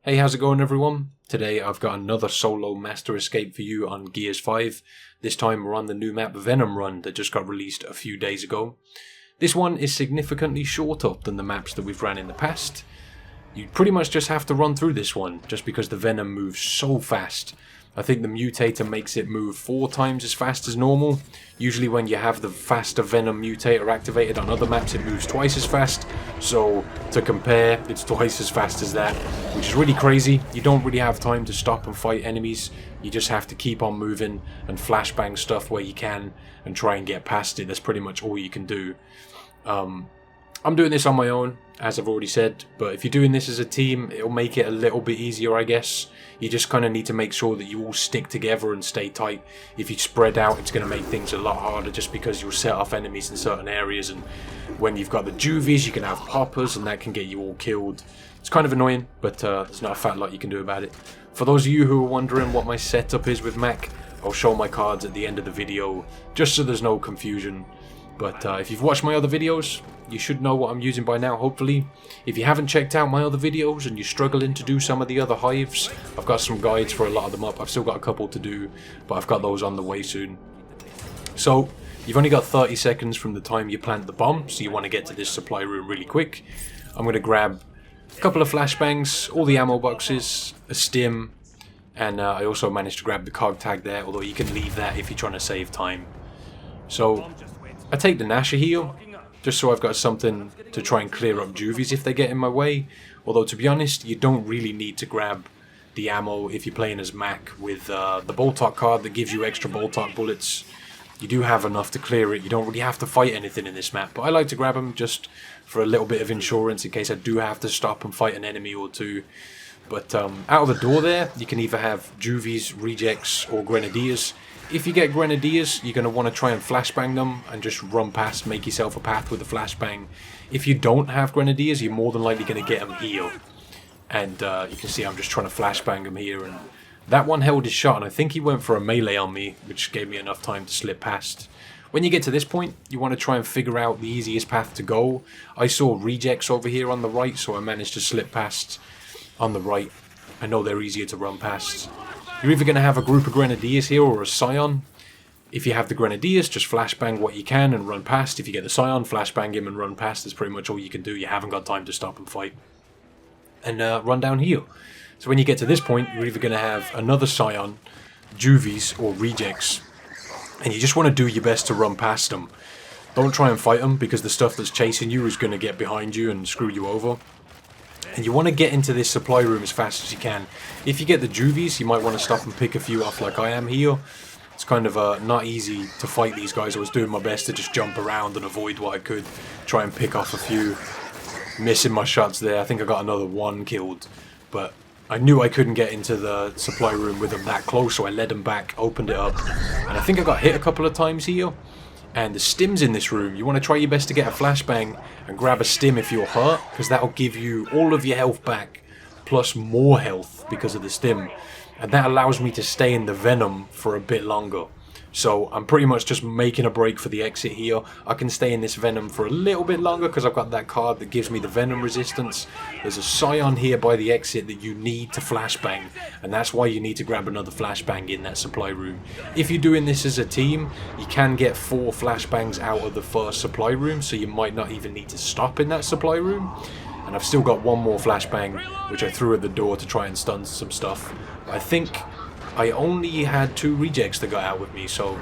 Hey, how's it going everyone? Today I've got another solo master escape for you on Gears 5. This time we're on the new map Venom run that just got released a few days ago. This one is significantly shorter than the maps that we've ran in the past. You pretty much just have to run through this one, just because the Venom moves so fast. I think the mutator makes it move 4 times as fast as normal. Usually when you have the faster Venom mutator activated on other maps it moves twice as fast. So to compare, it's twice as fast as that, which is really crazy. You don't really have time to stop and fight enemies. You just have to keep on moving and flashbang stuff where you can and try and get past it. That's pretty much all you can do. I'm doing this on my own, as I've already said, but if you're doing this as a team, it'll make it a little bit easier, I guess. You just kind of need to make sure that you all stick together and stay tight. If you spread out, it's going to make things a lot harder just because you'll set off enemies in certain areas, and when you've got the juvies, you can have poppers, and that can get you all killed. It's kind of annoying, but there's not a fat lot you can do about it. For those of you who are wondering what my setup is with Mac, I'll show my cards at the end of the video, just so there's no confusion. But if you've watched my other videos, you should know what I'm using by now, hopefully. If you haven't checked out my other videos and you're struggling to do some of the other hives, I've got some guides for a lot of them up. I've still got a couple to do, but I've got those on the way soon. So, you've only got 30 seconds from the time you plant the bomb, so you want to get to this supply room really quick. I'm going to grab a couple of flashbangs, all the ammo boxes, a stim, and I also managed to grab the cog tag there, although you can leave that if you're trying to save time. So, I take the Nasher here, just so I've got something to try and clear up juvies if they get in my way. Although to be honest, you don't really need to grab the ammo if you're playing as Mac with the Boltok card that gives you extra Boltok bullets. You do have enough to clear it. You don't really have to fight anything in this map, but I like to grab them just for a little bit of insurance in case I do have to stop and fight an enemy or two. But out of the door there, you can either have juvies, rejects, or grenadiers. If you get grenadiers, you're going to want to try and flashbang them and just run past, make yourself a path with a flashbang. If you don't have grenadiers, you're more than likely going to get them here. And you can see I'm just trying to flashbang them here. And that one held his shot, and I think he went for a melee on me, which gave me enough time to slip past. When you get to this point, you want to try and figure out the easiest path to go. I saw rejects over here on the right, so I managed to slip past on the right. I know they're easier to run past. You're either going to have a group of grenadiers here or a scion. If you have the grenadiers, just flashbang what you can and run past. If you get the scion, flashbang him and run past. That's pretty much all you can do. You haven't got time to stop and fight. And run down here. So when you get to this point, you're either going to have another scion, juvies, or rejects. And you just want to do your best to run past them. Don't try and fight them, because the stuff that's chasing you is going to get behind you and screw you over. And you want to get into this supply room as fast as you can. If you get the juvies, you might want to stop and pick a few off like I am here. It's kind of not easy to fight these guys. I was doing my best to just jump around and avoid what I could. Try and pick off a few. Missing my shots there. I think I got another one killed. But I knew I couldn't get into the supply room with them that close, so I led them back, opened it up. And I think I got hit a couple of times here. And the stim's in this room. You want to try your best to get a flashbang and grab a stim if you're hurt, because that'll give you all of your health back, plus more health because of the stim. And that allows me to stay in the Venom for a bit longer. So I'm pretty much just making a break for the exit here. I can stay in this Venom for a little bit longer because I've got that card that gives me the Venom resistance. There's a scion here by the exit that you need to flashbang, and that's why you need to grab another flashbang in that supply room. If you're doing this as a team, you can get 4 flashbangs out of the first supply room, so you might not even need to stop in that supply room. And I've still got one more flashbang, which I threw at the door to try and stun some stuff. I think I only had 2 rejects that got out with me, so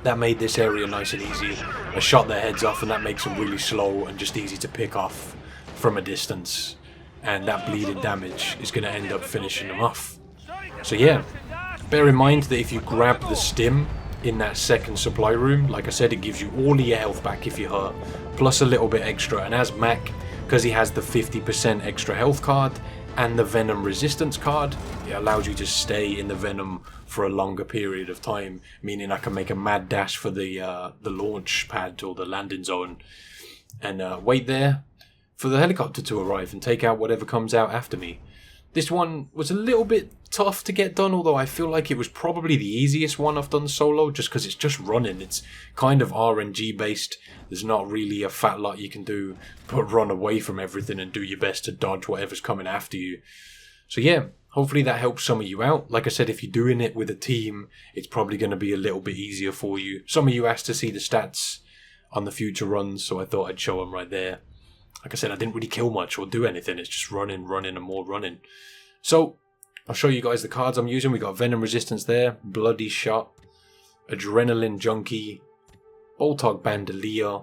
that made this area nice and easy. I shot their heads off, and that makes them really slow and just easy to pick off from a distance. And that bleeding damage is going to end up finishing them off. So yeah, bear in mind that if you grab the stim in that second supply room, like I said, it gives you all of your health back if you're hurt, plus a little bit extra. And as Mac, because he has the 50% extra health card and the Venom resistance card, it allows you to stay in the Venom for a longer period of time, meaning I can make a mad dash for the launch pad or the landing zone and wait there for the helicopter to arrive and take out whatever comes out after me. This one was a little bit tough to get done, although I feel like it was probably the easiest one I've done solo, just because it's just running. It's kind of RNG based. There's not really a fat lot you can do but run away from everything and do your best to dodge whatever's coming after you. So yeah, hopefully that helps some of you out. Like I said, if you're doing it with a team, it's probably going to be a little bit easier for you. Some of you asked to see the stats on the future runs, so I thought I'd show them right there. Like I said, I didn't really kill much or do anything. It's just running, and more running. So, I'll show you guys the cards I'm using. We got Venom Resistance there, Bloody Shot, Adrenaline Junkie, Boltog Bandolier,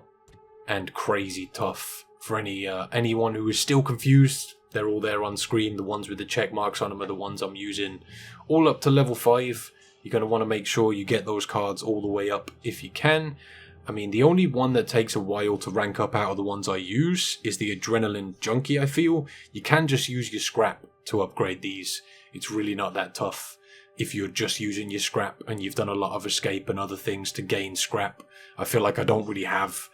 and Crazy Tough. For anyone who is still confused, they're all there on screen. The ones with the check marks on them are the ones I'm using. All up to level 5. You're going to want to make sure you get those cards all the way up if you can. I mean, the only one that takes a while to rank up out of the ones I use is the Adrenaline Junkie, I feel. You can just use your scrap to upgrade these. It's really not that tough if you're just using your scrap and you've done a lot of escape and other things to gain scrap. I feel like I don't really have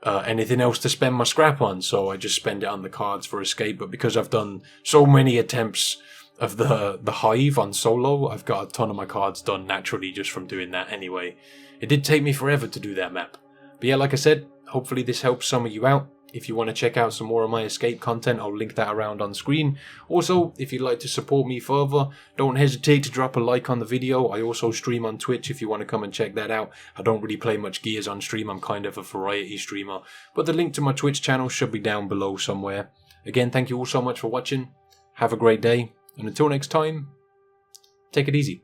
anything else to spend my scrap on, so I just spend it on the cards for escape. But because I've done so many attempts of the Hive on solo, I've got a ton of my cards done naturally just from doing that anyway. It did take me forever to do that map. But yeah, like I said, hopefully this helps some of you out. If you want to check out some more of my escape content, I'll link that around on screen. Also, if you'd like to support me further, don't hesitate to drop a like on the video. I also stream on Twitch if you want to come and check that out. I don't really play much Gears on stream. I'm kind of a variety streamer. But the link to my Twitch channel should be down below somewhere. Again, thank you all so much for watching. Have a great day. And until next time, take it easy.